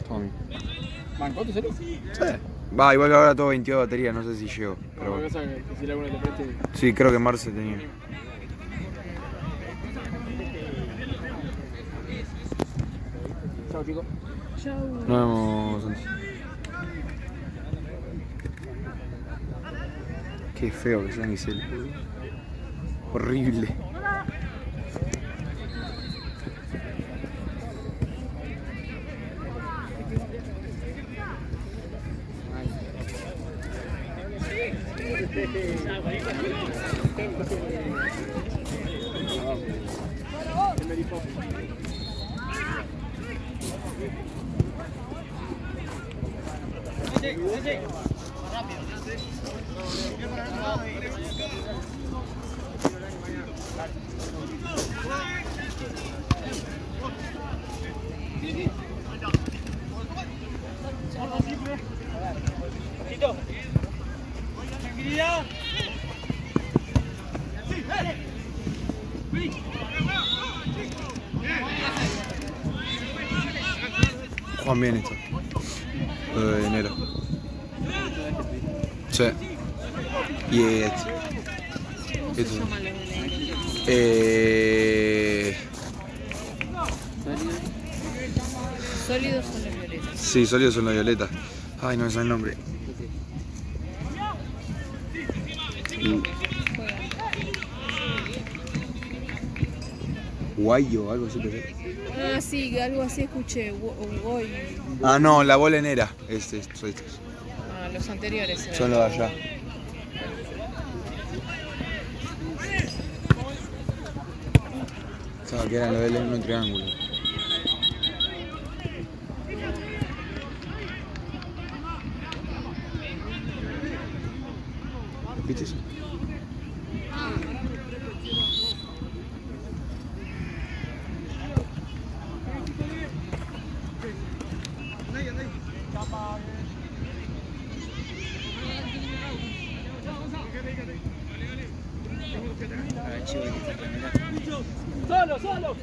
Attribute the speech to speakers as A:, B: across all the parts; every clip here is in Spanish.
A: Tommy.
B: ¿Banco, te serio?
A: Sí. Va, igual que ahora todo 22 baterías, no sé si llego. Pero...
B: Pero cosa que si alguno te preste.
A: Sí, creo que Marce tenía.
B: Chao, chicos.
A: Nos vemos, Santi. Qué feo que sea Giselle. Horrible. Juan bien esto. Lo de enero. Sí. Y este. Esto.
C: Sólidos son los violetas.
A: Sí, sólidos son la violeta. Ay, no me sale el nombre. Guayo, algo así.
C: Ah, sí, algo así escuché. Uruguay.
A: Ah, no, la bolenera. Estos.
C: Ah, los anteriores.
A: Son los de allá. Sabía que eran los de un triángulo. ¿Viste eso?
B: ¡Solo, solo!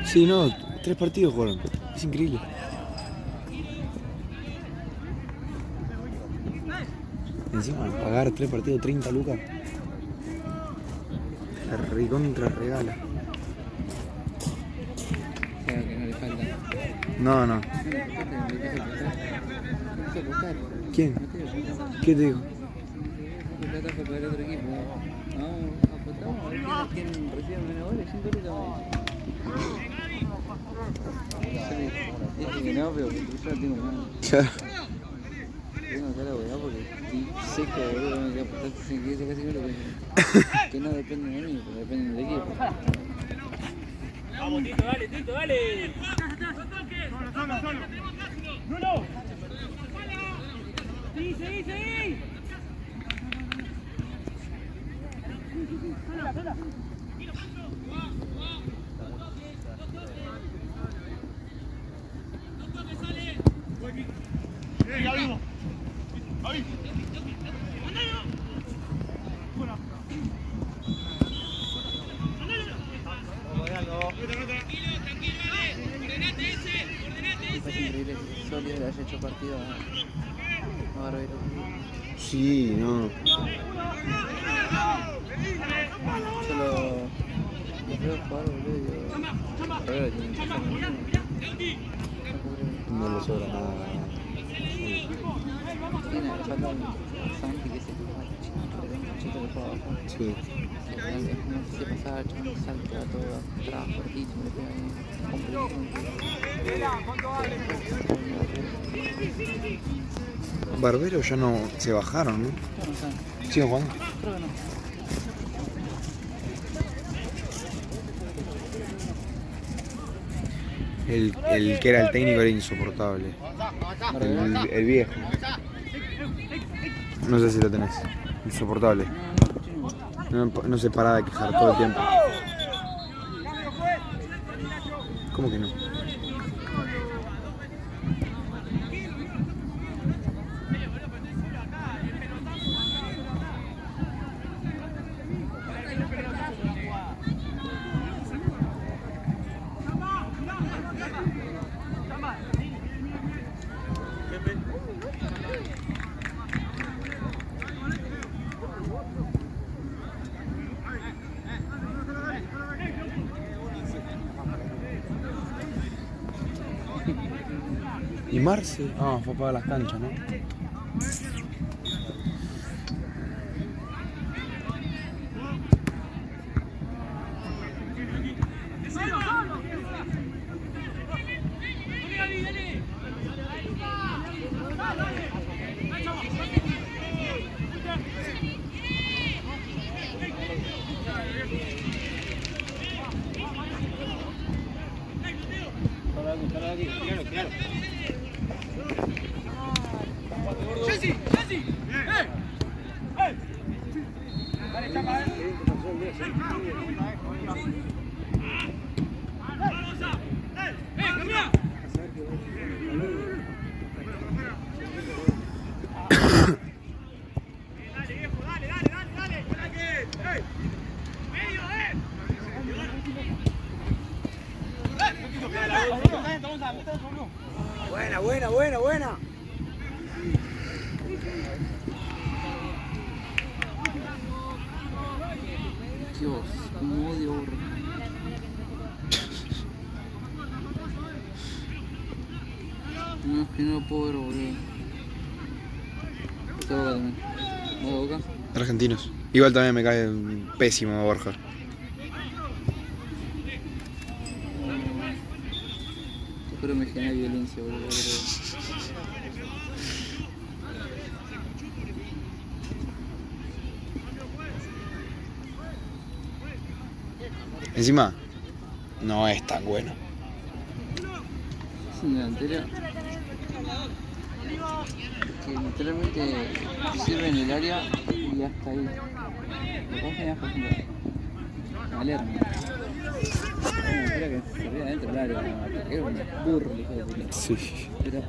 A: Sí, no, 3 partidos jugaron. Es increíble. Encima, pagar 3 partidos, 30 lucas. La recontra regala.
D: Claro que no le falta.
A: No, no. ¿Quién? ¿Qué te dijo?
D: Plata para pagar otro equipo. Vamos, apostamos a ver quién recibe menos goles, 5 lucas. Dije que no, pero yo no tengo nada. Tengo acá la weá porque estoy seco, boludo. Me quedo apostar sin que ese casi no lo voy a hacer. Que no depende de mí, pero depende del equipo.
B: Vamos, Tito, dale, Tito, dale. Solo. Bruno. Seguí. Sola. Ya vimos. Ahí.
D: Es increíble que Soli le haya hecho partido a Barbero.
A: Sí, no.
D: Yo lo veo jugar, boludo, y digo, Barbero tiene que hacer
A: No le sobra nada.
D: tiene que falta un Santi que se chito que juega abajo.
A: Sí.
D: No sé si pasaba, salta todo atrás, fuertísimo, le pega ahí.
A: Barbero ya no se bajaron, ¿no?
D: No sé,
A: ¿Siguen jugando?
D: creo que no.
A: El que era el técnico era insoportable. El viejo. No sé si lo tenés. Insoportable. No se paraba de quejar todo el tiempo. ¿Cómo que no? ¿Y Marce? Ah, fue a pagar las canchas, ¿no?
B: Claro. Dale, chapa, cambia. Dale, viejo, dale. Medio, Buena.
D: Dios, como odio burro. No, es que no lo puedo ver, boludo. Esta Boca también. ¿Vos Boca?
A: Argentinos. Igual también me cae pésimo Borja.
D: Espero me genera violencia, boludo.
A: Encima, no es tan bueno.
D: es un delantero que literalmente sirve en el área y hasta ahí. Lo que pasa, por ejemplo, Palermo. Creo que se ríe adentro del área, era un burro, hijo de puta.
A: Sí.
D: Pero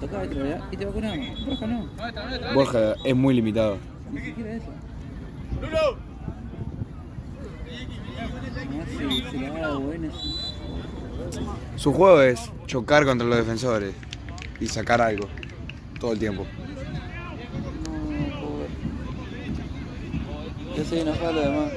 D: tocaba dentro del área y te vacunaba. Borja no,
A: Borja es muy limitado.
D: ni siquiera eso. Además se la daba buena.
A: Su juego es chocar contra los defensores y sacar algo todo el tiempo.
D: No, pobre. Yo soy enojado además.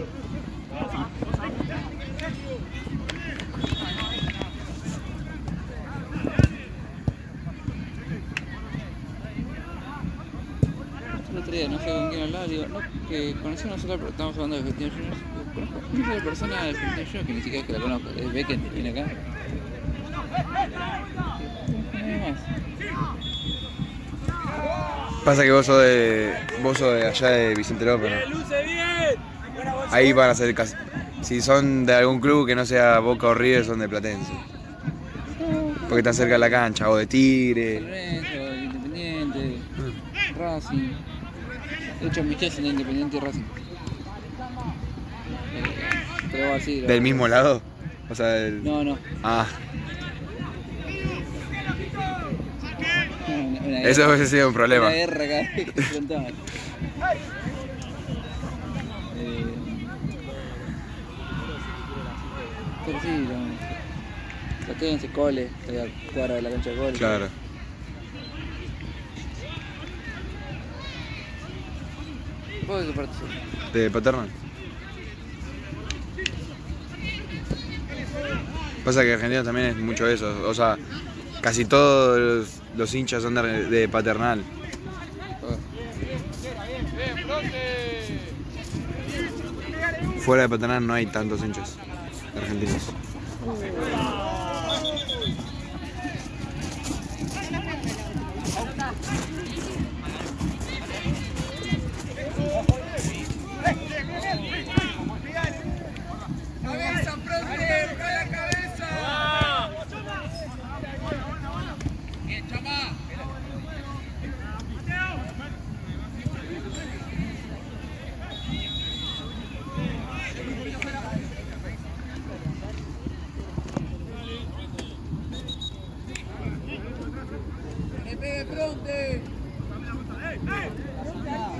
D: El otro día no sé con quién hablaba, digo, no, que conocí a una sola persona, estamos hablando de Argentinos Juniors, conozco una sola persona de Argentinos Juniors que ni siquiera es que la conozco, es Beckett, viene acá. No hay más.
A: Pasa que vos sos de allá de Vicente López, ¿no?
B: ¡Luce bien!
A: Ahí van a ser casi. Si son de algún club que no sea Boca o River, son de Platense. Porque están cerca de la cancha, o de
D: San
A: Tigre.
D: Lorenzo, Independiente, Racing. De hecho, mis tíos son de Independiente y Racing. Pero así.
A: ¿Del mismo lado? O sea, del...
D: No.
A: Ah,
D: Una
A: eso hubiese sido un problema.
D: Una guerra cada vez que se enfrentaban. Pero sí, Platense, Cole, estoy a cuadra de la cancha de Cole.
A: Claro.
D: ¿Vos de qué parte sos?
A: De Paternal. Pasa que Argentina también es mucho eso. O sea, casi todos los hinchas son de Paternal. Fuera de Paternal no hay tantos hinchas argentinos.
B: ¡Cabeza, frente! ¡Con la cabeza! ¡Bien, chama! ¡Le pegue fronte!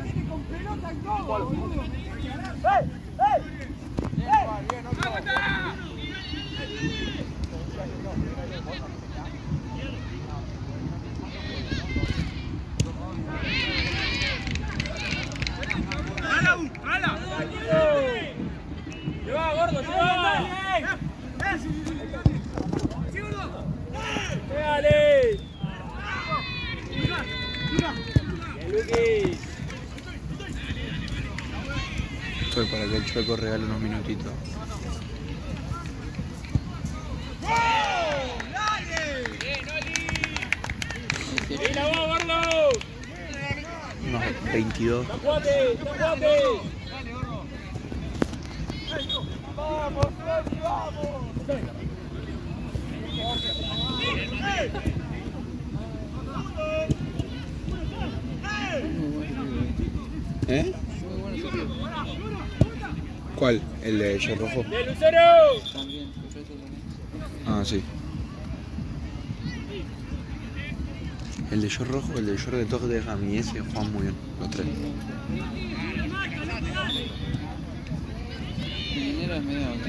B: ¡Viene con pelota y todo! ¡Ey! ¡Lleva, gordo! ¡Lleva! ¡Pégale! ¡Luqui!
A: Estoy para que el Chueco regale unos minutitos.
B: ¡Mira vos, gordo!
A: Unos 22.
B: ¡Tacuate! ¡Tacuate! ¡Vamos, Freddy, vamos!
A: ¿Eh?
D: Muy bueno ese tío.
A: ¿Cuál? ¿El de Yo Rojo?
B: ¡De Lucero!
D: También, eso también.
A: Ah, sí. El de Yo Rojo, el de Yo de Tottenham y ese juegan muy bien, los tres.
D: Minero es medio, no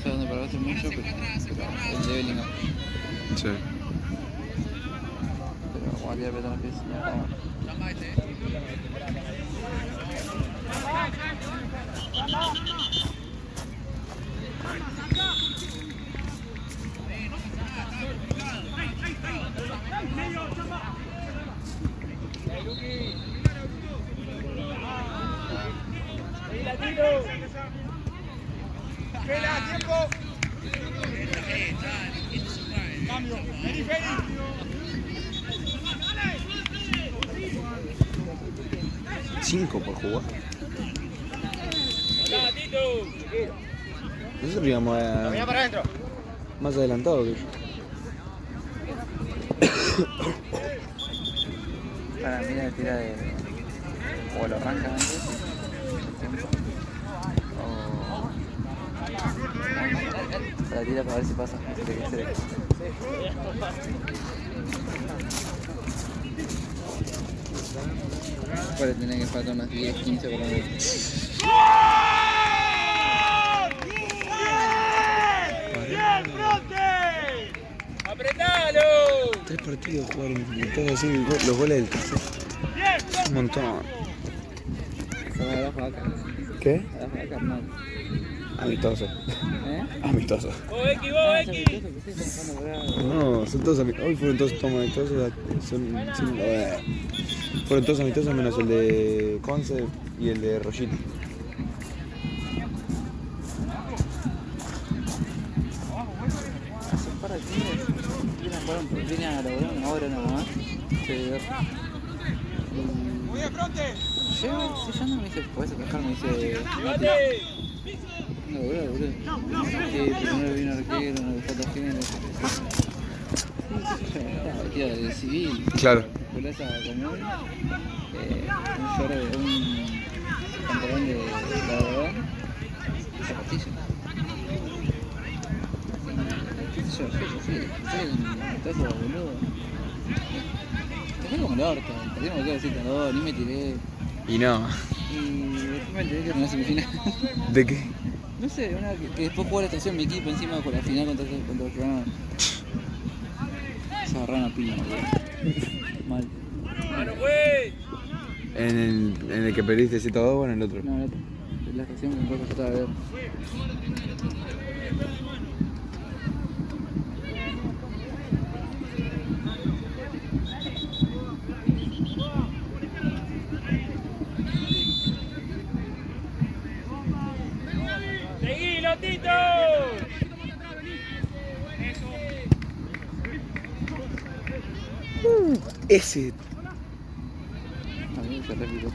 D: sé dónde pararse mucho, pero el de Bellingham.
A: Sí.
D: Pero guardia de Petón que es no está mal.
B: ¡Ahí la tiro! ¡Vela, tiempo! ¡Cambio! ¡Vení, Feli!
A: 5 por jugar.
B: ¡Hola, Tito!
A: Nosotros íbamos
B: ¡Venía para adentro!
A: más adelantado que yo.
D: Para mí la tira de... O lo arranca antes. O... Para tira para ver si pasa. Puede tener que faltar unas 10, 15 por lo menos.
B: ¡Apretalo!
A: 3 partidos jugaron y todos así los goles del tercer. Un montón.
D: Son a la vaca.
A: ¿Qué?
D: A la vaca, no.
A: Amistoso. Amistoso.
B: ¡X!
A: No, son todos amistosos. Hoy fueron todos amistosos. Fueron todos amistosos menos el de Conce y el de Rollito.
D: Hace un par de días vine a lograr una hora nomás. Seguidor. Yo no me dice, ¿podés atajar? Me dice... No, boludo. Sí, primero vino arquero, no le falta género. Tira de civil.
A: Claro.
D: Culaza común. Un short de un pantalón de ladrón. Zapatillas. Yo soy tazo, boludo. Te fue como el orto, perdimos que decir todo, ni me tiré.
A: Y no.
D: Y después me enteré que era una semifinal.
A: ¿De qué?
D: No sé, una que después jugó la estación mi equipo encima con la final contra los que ganaron. Se agarraron a piña, boludo. Mal.
A: ¿En el que perdiste 7-2 o en el otro?
D: No, el otro. La estación con poco estaba a ver.
B: ¡Seguilo, Tito!
A: Ese.
D: A mí se repicó.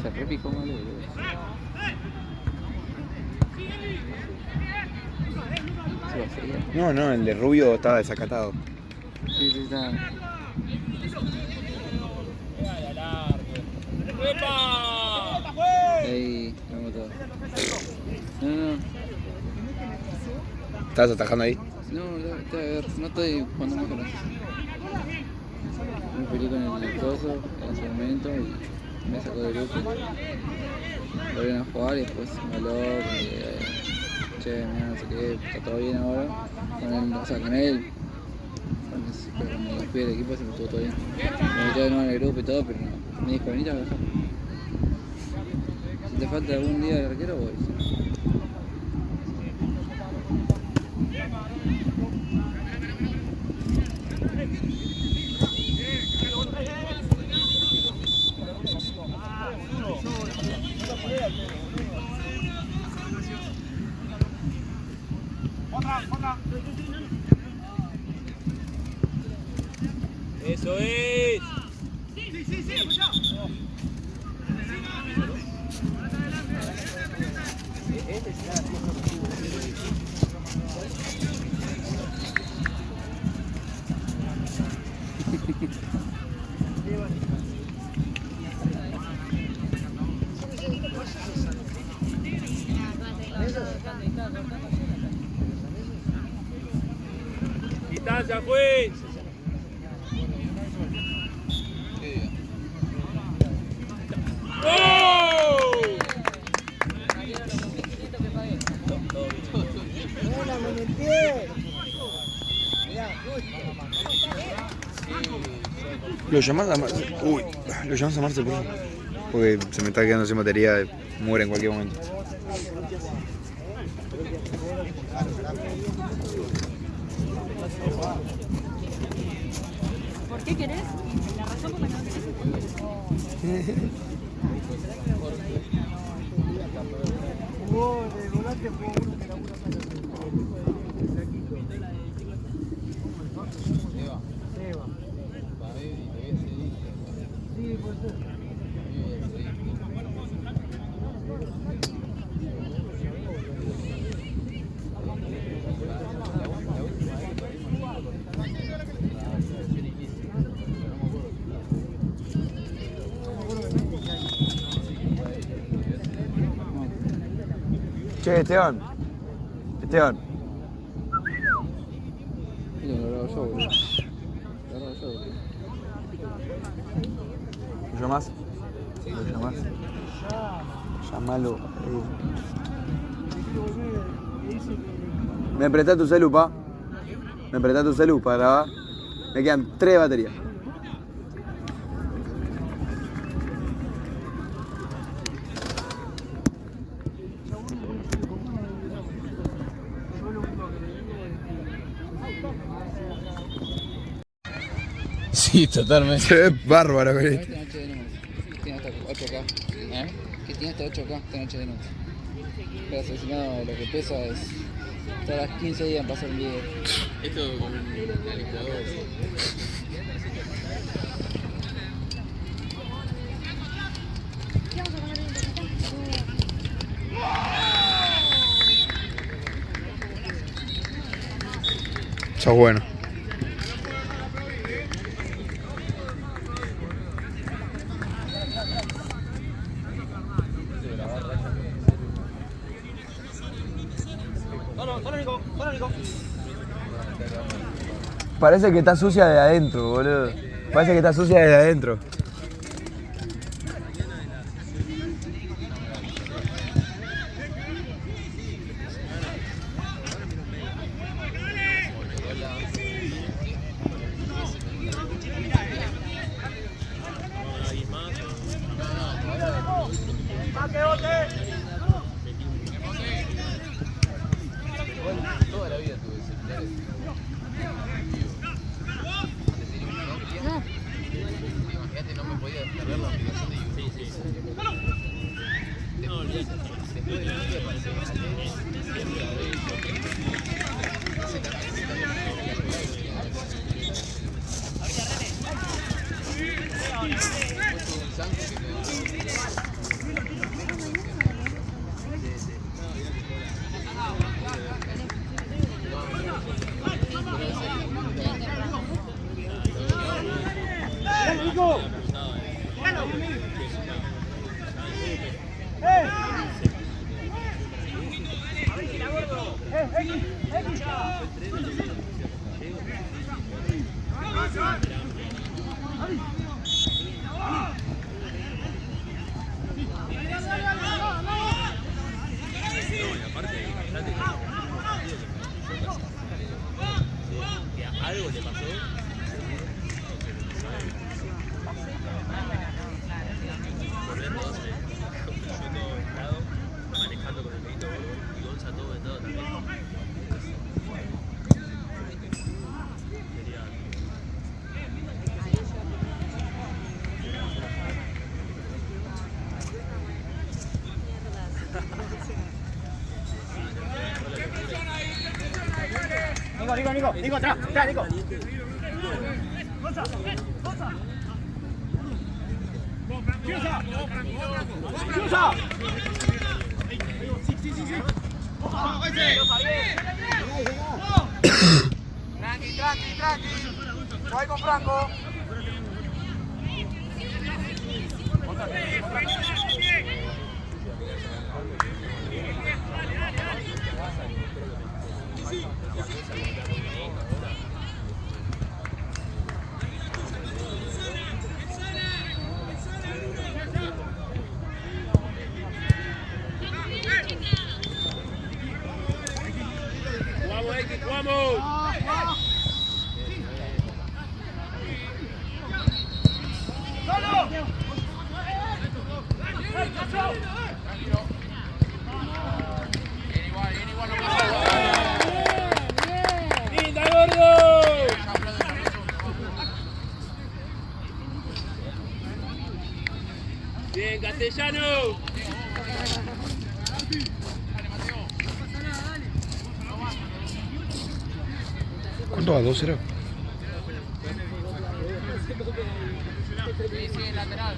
D: Se repicó mal, boludo. Se va a seguir.
A: No, el de Rubio estaba desacatado.
D: Sí, está. Ahí, vamos todo. No.
A: ¿Estabas atajando ahí?
D: No estoy jugando más con eso. Me peleé con el coso en su momento y me sacó del grupo. Volvieron a jugar y después me habló, che, mira, no sé qué, está todo bien ahora. Con él, cuando me fui del equipo se me estuvo todo bien. Me metió de nuevo en el grupo y todo, pero no. Me dijo, venite a trabajar. Si te falta algún día el arquero, voy.
B: ¡Eso es! Distancia, juez.
A: ¿Lo llamás a Marce? Uy, lo llamás a Marce, por favor. Porque se me está quedando sin batería, muere en cualquier momento.
C: ¿Por qué querés? La razón por la que no querés.
A: Che, Esteban. Esteban.
D: Mira, lo grabo yo, boludo. Lo grabo yo, boludo.
A: ¿Lo llamás? ¿Lo llamás? Llamalo. Me prestás tu celu, pa. Me prestás tu celu para grabar. Me quedan 3 baterías.
D: Sí, totalmente.
A: Se ve bárbaro con esto.
D: Esta noche de noche. Tiene hasta 8K. ¿Eh? Que tiene hasta 8K esta noche de noche. Pero si no, lo que pesa es. Todas las 15 días en pasar un video. Esto con un calentador.
A: Sos bueno. Parece que está sucia de adentro, boludo. Parece que está sucia de adentro.
D: Toda la vida tuve celulares. Imagínate, no me podía descargar la aplicación de YouTube. Sí, sí. Después de la vida apareció siempre la de
E: algo le pasó. Volviendo yo todo entrado, manejando con el dedito y Gonza todo vendado también.
B: Nico, atrás, Nico. ¡Chusa! Sí. Tranqui. Yo voy con Franco.
E: ¡Vamos! ¡Linda, gordo! Bien, Castellano.
A: ¿Cuánto va? ¿2-0?
D: Sí, lateral.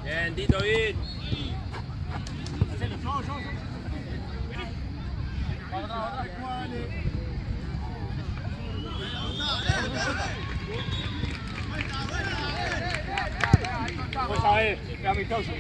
E: Bien, Tito, bien.
B: Ahí, qué amistoso.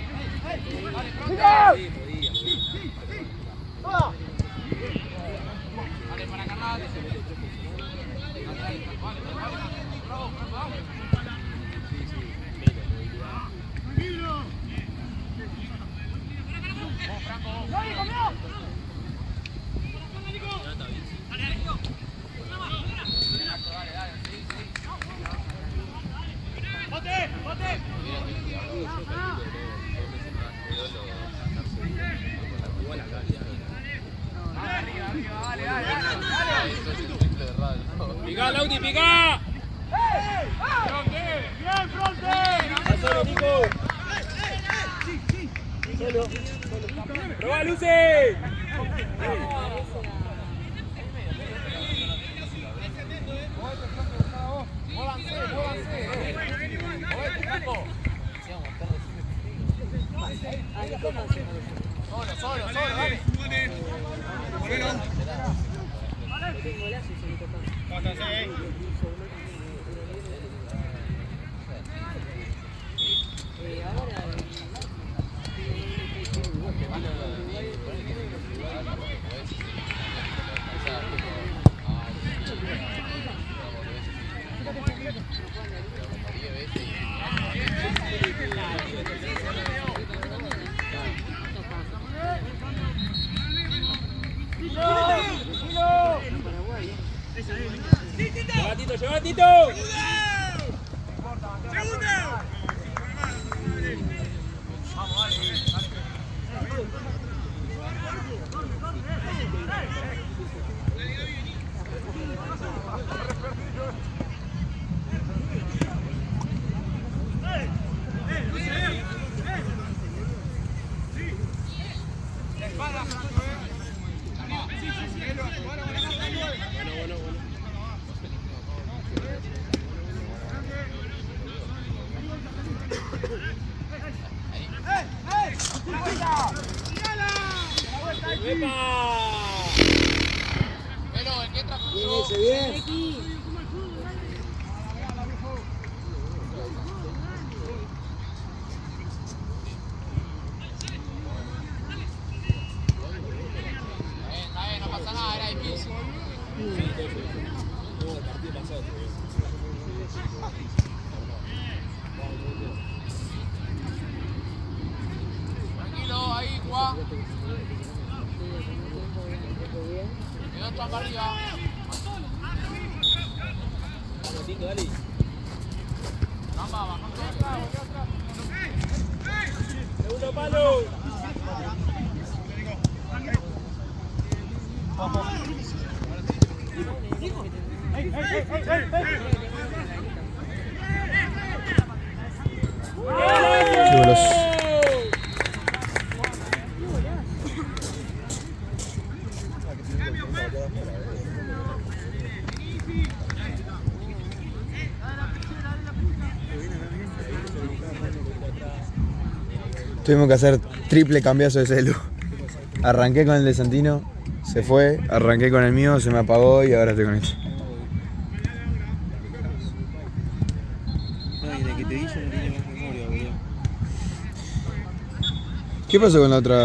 E: ¡Pica, Lauti, pica!
B: ¡Bien, fronte!
E: ¡Solo, Nico! ¡Solo! ¡Probá, Luce!
B: Solo, dale.
E: ¡Lleva, Tito, lleva, Tito!
B: Tranquilo, ahí, Juan. Quedó Juan para arriba.
E: Vamos, Tito, dale. Segundo palo.
A: Tuvimos que hacer triple cambiazo de celu. Arranqué con el de Santino, se fue, arranqué con el mío, se me apagó y ahora estoy con este.
D: No, y de que te vi yo no tenía más memoria, boludo.
A: ¿Qué pasó con la otra?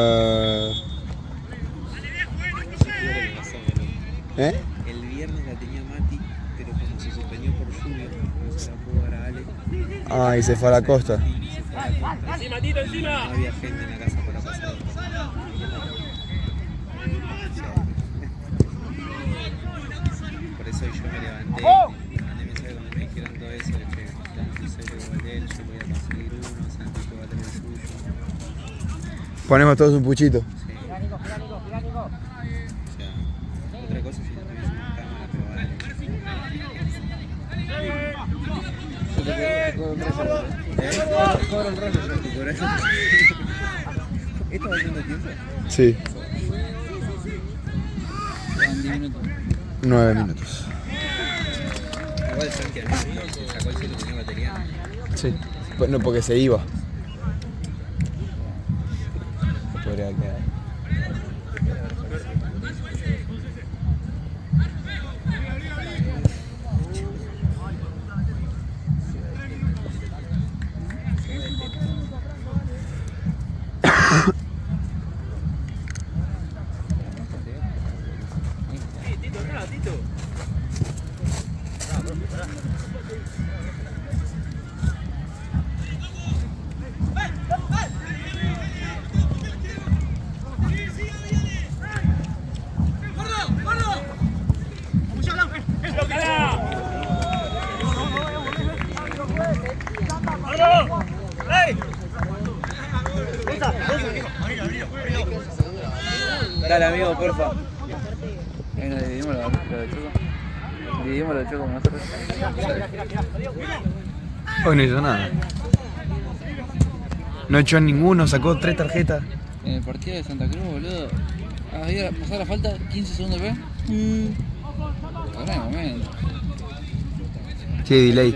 A: ¿Eh?
D: El viernes la tenía Mati, pero como se suspendió por lluvia, no se la pudo dar a Ale.
A: Ah, y se fue a la costa.
E: Encima, Tito,
D: No
E: encima.
D: había gente en la casa para pasar. Por eso yo me levanté, mandé mensaje cuando me dijeron todo eso, de que dame tu celu igual de él, yo voy a conseguir uno, Santi que va a tener el suyo.
A: Ponemos todos un puchito.
D: Sí. O sea, otra cosa si no tuviese una cámara, pero vale. Yo te cobro un rollo. Cobro un rollo, yo te cobro eso. ¿Esto va haciendo tiempo?
A: Sí,
D: Van 10 minutos.
A: 9 minutos.
D: Igual Santi al menos se sacó el celu, tenía batería.
A: Sí. Pues no, porque se iba. Se podría quedar.
D: Dale, amigo, porfa. Venga, dividimos la choco. Dividimos la choco con nosotros.
A: Hoy no hizo nada. No echó a ninguno, sacó 3 tarjetas.
D: En el partido de Santa Cruz, boludo. Había pasado la falta 15 segundos después. Ahora es el momento.
A: Sí, delay.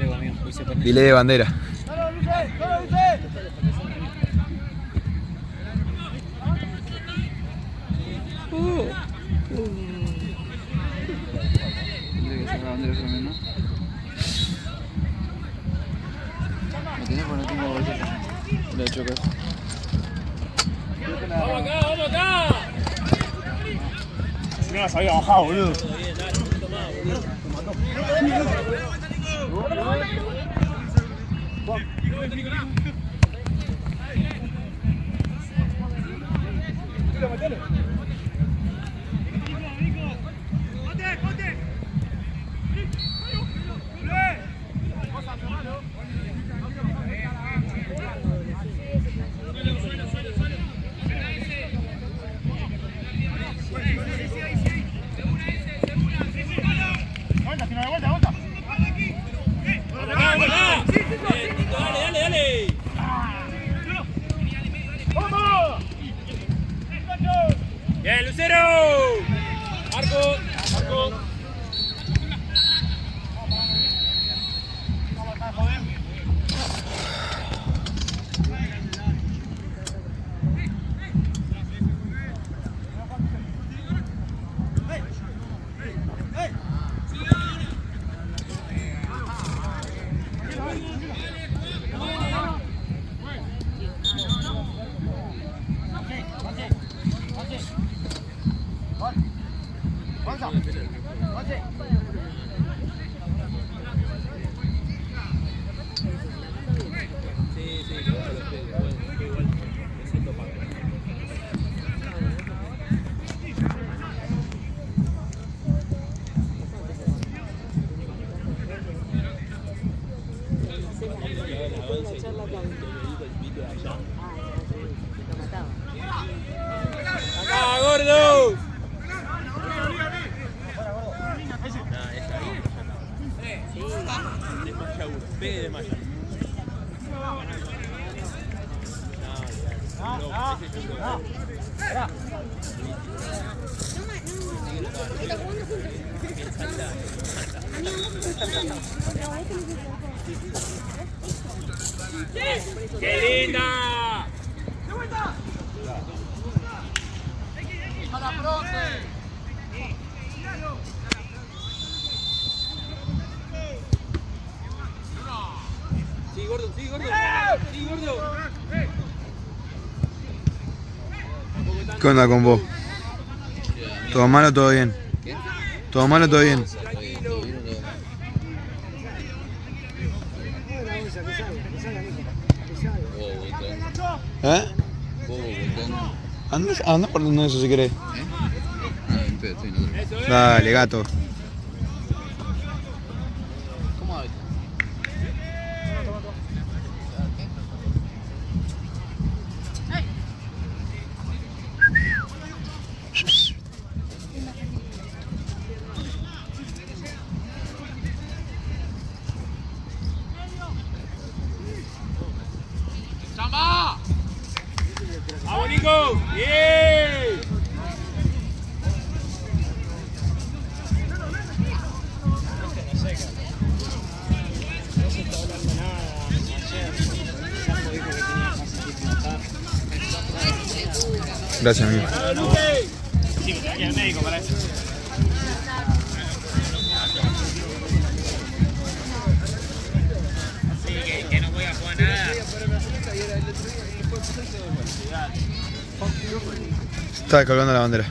A: Delay de bandera.
D: Tendría que sacar la bandera también, ¿no? Me tenés porque no tengo bolsita. La chocas.
B: ¡Vamos acá, vamos acá! No las había bajado, boludo. ¡Bien, Lucero! ¡Marco! ¡Marco! ¡Acá, gordo! Pegue de malla. ¡Qué linda! ¡A la profe! Sí, gordo, sí, gordo. Sí, gordo.
A: ¿Qué onda con vos? ¿Todo malo o todo bien? ¿Todo malo o todo bien? ¿Eh? Anda por donde eso si querés. Dale, gato.
B: ¡Vamos, Nico! ¡Bien!
A: Gracias, amigo.
B: Sí, me traía el médico para eso. Así que no voy a jugar nada.
A: Está colgando la bandera.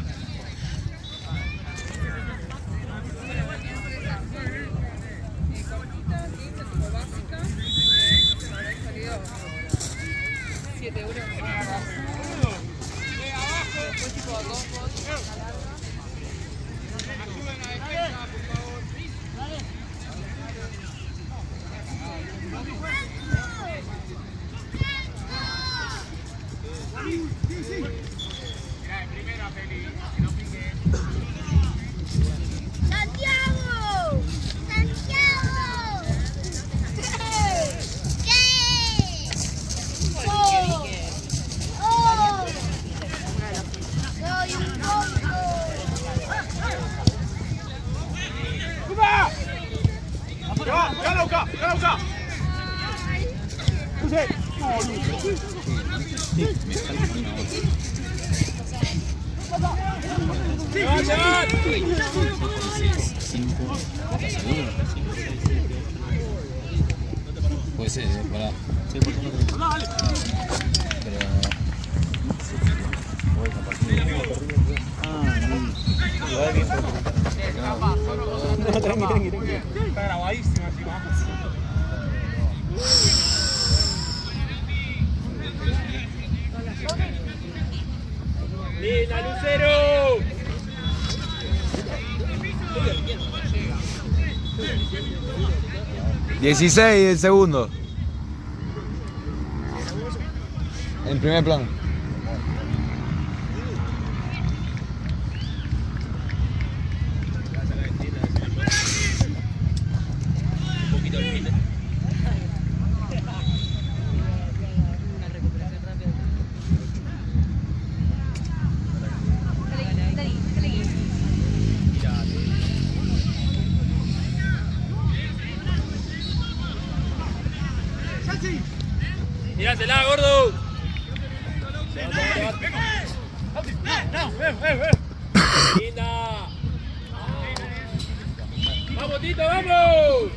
D: Puede ser, ¿verdad? Sí, por supuesto. Pero...
B: No, tranqui. Está grabadísimo, así vamos. ¡Lina, Lucero!
A: $16 el segundo. En primer plano.
E: Un poquito al fin. Mirásela, gordo. Linda. Vamos, Tito, vamos.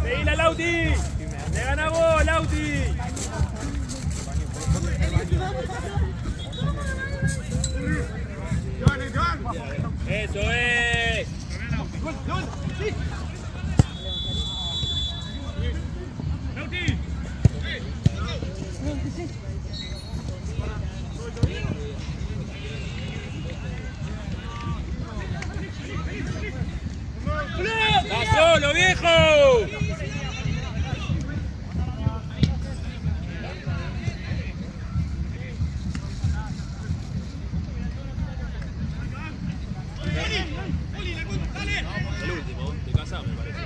E: Seguila, Lauti. Le gana vos, Lauti. Eso es. ¡Está solo, viejo! El último, te casás, me parece.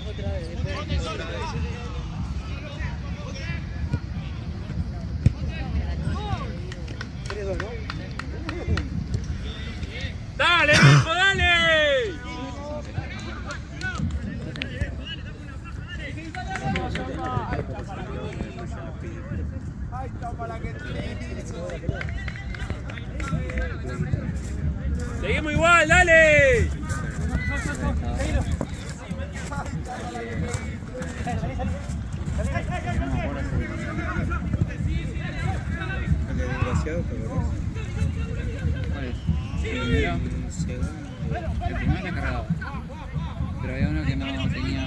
E: Otra vez. ¡Dale, viejo, dale! Seguimos igual, dale.
D: El primero la cargaba, pero había uno que no tenía.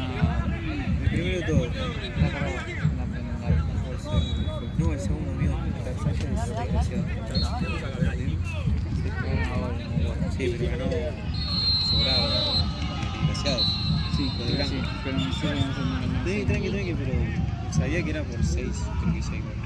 D: El primero de todo. La cargaba. No, el segundo mío. Sí, pero ganó sobrado. Desgraciado. Sí, pero no sé cómo se. Tranqui, pero sabía que era por 6, creo que 6 goles.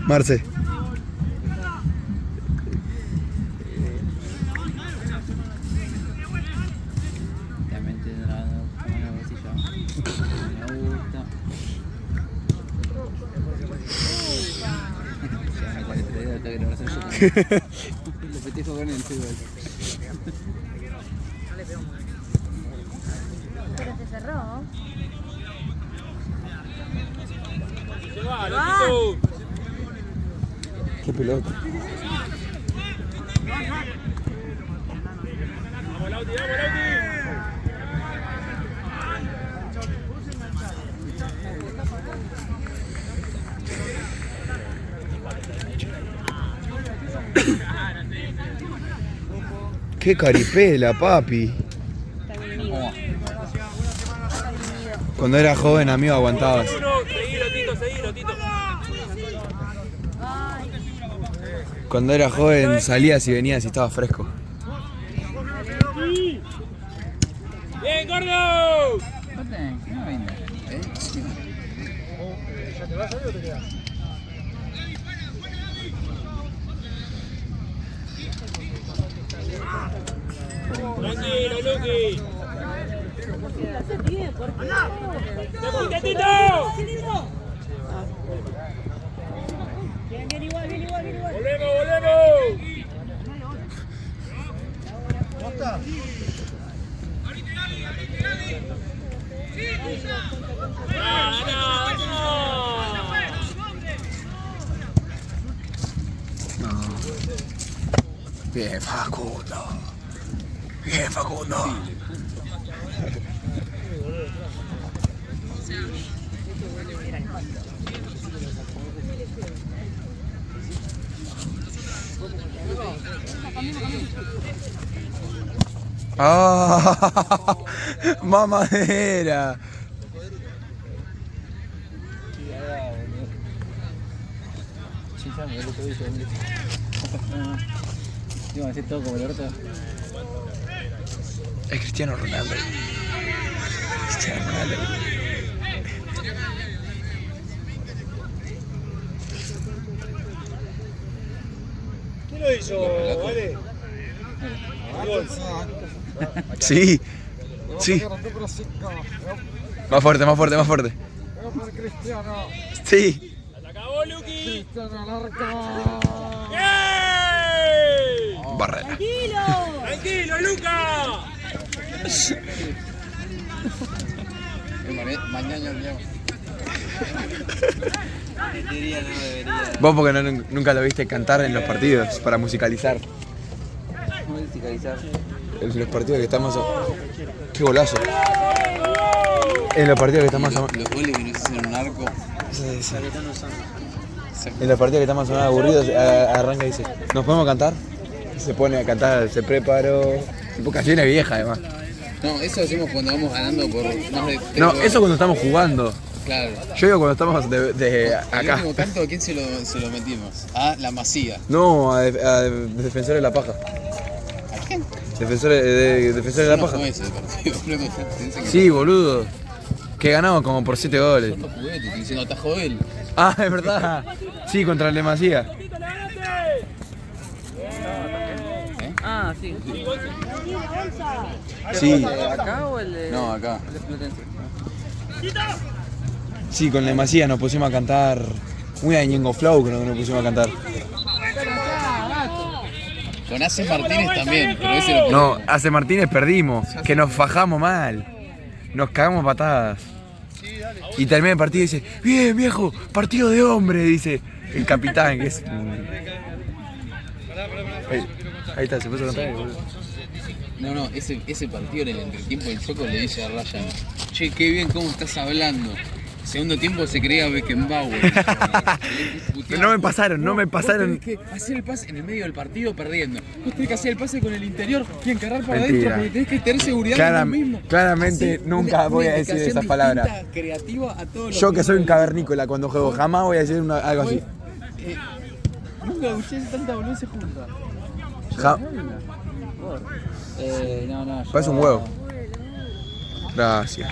A: Marce.
D: También tiene una bolsilla. Me gusta. Lo festejo con el fútbol.
F: Pero se cerró.
E: Se va, Lautito.
A: Qué pelota.
E: Vamos, Lauti, vamos, Lauti.
A: Qué caripela, papi. Cuando era joven, amigo, aguantabas.
E: Seguilo, Tito.
A: Cuando era joven, salías y venías y estabas fresco.
E: ¡Bien, gordo!
D: No venga.
B: ¿Ya te vas a salir o te quedas?
E: Tranquilo, Luqui. ¡Te Tito! ¡Volvemos!
B: ¿No está?
A: Bien, Facundo. Bien, Facundo. ¡Ah! ¡Mamadera!
D: Chillame, el otro día. Iba a decir todo como el orto.
A: Es Cristiano Ronaldo. Cristiano Ronaldo.
B: ¿Quién lo hizo, Vale?
A: Sí. Sí. Más fuerte. Sí.
E: ¡Se acabó, Luqui!
A: Barrera.
E: ¡Tranquilo, Luca!
D: Mañana llamo.
A: Vos porque nunca lo viste cantar en los partidos para musicalizar.
D: ¿Cómo musicalizar?
A: En los partidos que están más o... ¡Qué golazo! En los partidos que están más o...
D: Los goles que nos hacen un arco.
A: En los partidos que están más o menos aburridos, arranca y dice, ¿nos podemos cantar? Se pone a cantar, se preparó. Tipo canciones viejas además.
D: No, eso hacemos cuando vamos ganando por más de 3
A: No,
D: goles.
A: eso cuando estamos jugando.
D: Claro.
A: Yo digo cuando estamos de
D: El
A: acá.
D: último canto, ¿a quién se lo metimos? A la Masía.
A: No, a Defensores de la Paja.
D: ¿A quién?
A: Defensores de la
D: Yo no
A: Paja.
D: jugué ese partido, boludo. Pensé que
A: Sí, boludo. Que ganamos como por 7 goles.
D: yo no jugué, te estoy diciendo atajó él.
A: Ah, es verdad. Sí, contra el de Masía.
D: Ah, sí.
A: Sí,
D: ¿Acá o el de.? No, acá. El de Platense.
A: sí, con el de Masía nos pusimos a cantar. Una de Ñengo Flow que nos pusimos a cantar.
D: Con Ace Martínez también, pero ese lo
A: No, hace Martínez perdimos, que nos fajamos mal. Nos cagamos patadas. Y termina el partido y dice, bien viejo, partido de hombre, dice el capitán, que es... Ahí está, se puso a cantar.
D: No, ese partido en el entretiempo del Choco le dice a Ryan, che, qué bien cómo estás hablando. Segundo tiempo se creía Beckenbauer.
A: No me pasaron.
D: Vos tenés que hacer el pase en el medio del partido perdiendo. Vos tenés que hacer el pase con el interior y encargar para
A: Mentira.
D: adentro porque tenés que tener seguridad en vos mismo.
A: Claramente
D: Hacer
A: nunca
D: una
A: voy a decir
D: indicación
A: esas palabras.
D: distinta, creativa a todos los
A: Yo que soy un
D: jugadores.
A: cavernícola cuando juego, jamás voy a decir algo así.
D: Nunca escuché tanta boludeces juntas.
A: Ja-
D: No,
A: Parece un huevo. Gracias.